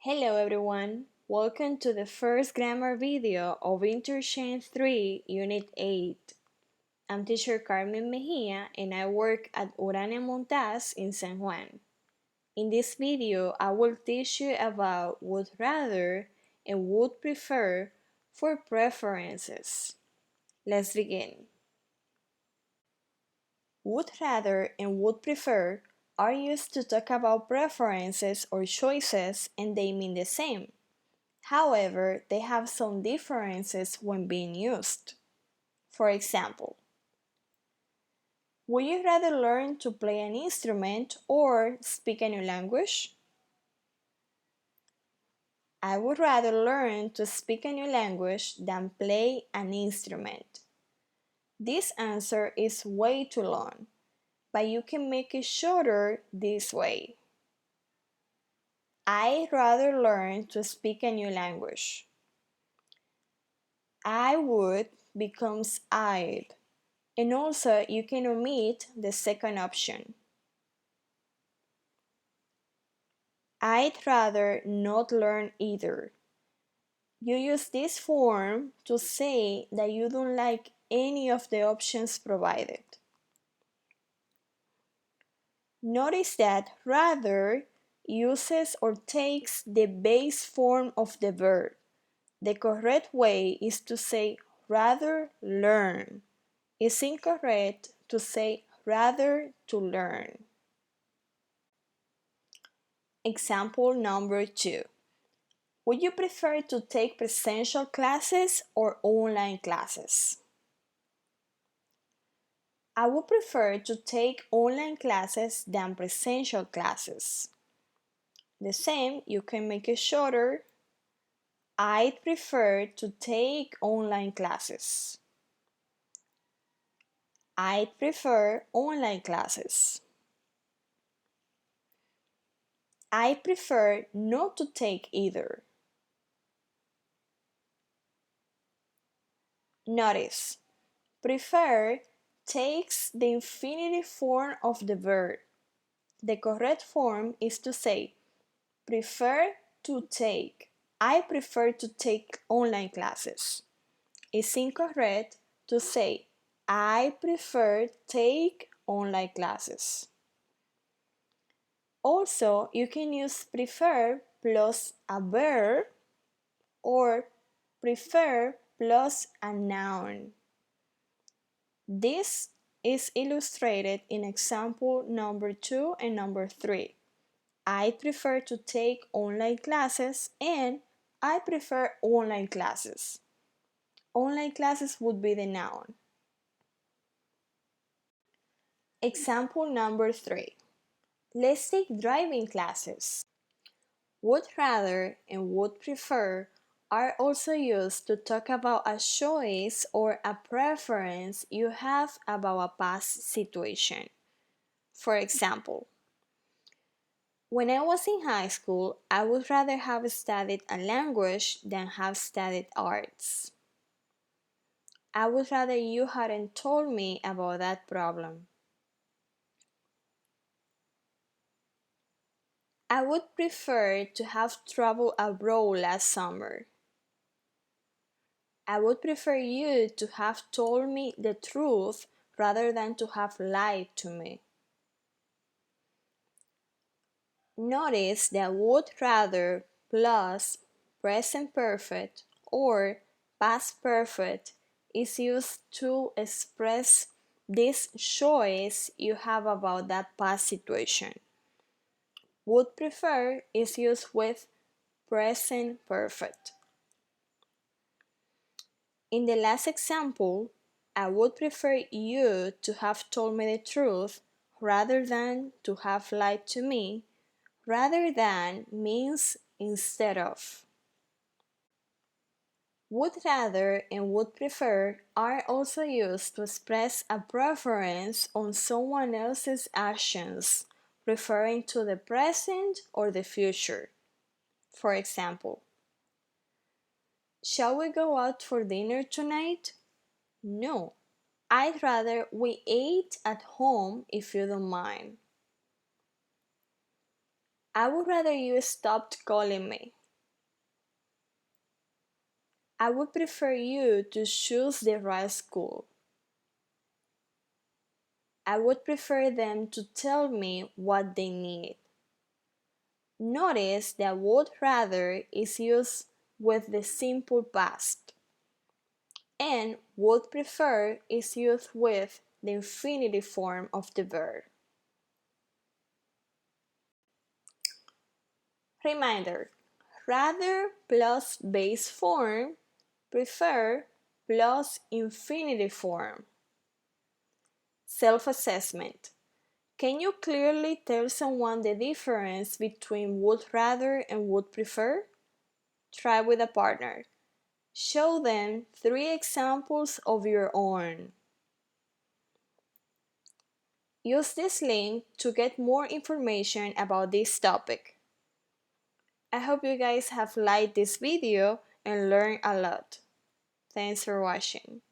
Hello everyone, welcome to the first grammar video of Interchange 3, Unit 8. I'm teacher Carmen Mejia and I work at Urania Montaz in San Juan. In this video, I will teach you about would rather and would prefer for preferences. Let's begin. Would rather and would prefer are used to talk about preferences or choices and they mean the same. However, they have some differences when being used. For example, would you rather learn to play an instrument or speak a new language? I would rather learn to speak a new language than play an instrument. This answer is way too long, but you can make it shorter this way. I'd rather learn to speak a new language. I would becomes I'd. And also, you can omit the second option. I'd rather not learn either. You use this form to say that you don't like any of the options provided. Notice that rather uses or takes the base form of the verb. The correct way is to say rather learn. It's incorrect to say rather to learn. Example number 2. Would you prefer to take presential classes or online classes? I would prefer to take online classes than presential classes. The same, you can make it shorter. I'd prefer to take online classes. I'd prefer online classes. I prefer not to take either. Notice, prefer takes the infinitive form of the verb. The correct form is to say prefer to take. I prefer to take online classes. It's incorrect to say I prefer take online classes. Also, you can use prefer plus a verb or prefer plus a noun. This is illustrated in example number 2 and number 3. I prefer to take online classes and I prefer online classes. Online classes would be the noun. Example number 3. Let's take driving classes. Would rather and would prefer are also used to talk about a choice or a preference you have about a past situation. For example, when I was in high school, I would rather have studied a language than have studied arts. I would rather you hadn't told me about that problem. I would prefer to have traveled abroad last summer. I would prefer you to have told me the truth rather than to have lied to me. Notice that would rather plus present perfect or past perfect is used to express this choice you have about that past situation. Would prefer is used with present perfect. In the last example, I would prefer you to have told me the truth rather than to have lied to me. Rather than means instead of. Would rather and would prefer are also used to express a preference on someone else's actions, referring to the present or the future. For example, shall we go out for dinner tonight? No, I'd rather we ate at home if you don't mind. I would rather you stopped calling me. I would prefer you to choose the right school. I would prefer them to tell me what they need. Notice that would rather is used with the simple past, and would prefer is used with the infinitive form of the verb. Reminder: rather plus base form, prefer plus infinitive form. Self-assessment. Can you clearly tell someone the difference between would rather and would prefer? Try with a partner. Show them 3 examples of your own. Use this link to get more information about this topic. I hope you guys have liked this video and learned a lot. Thanks for watching.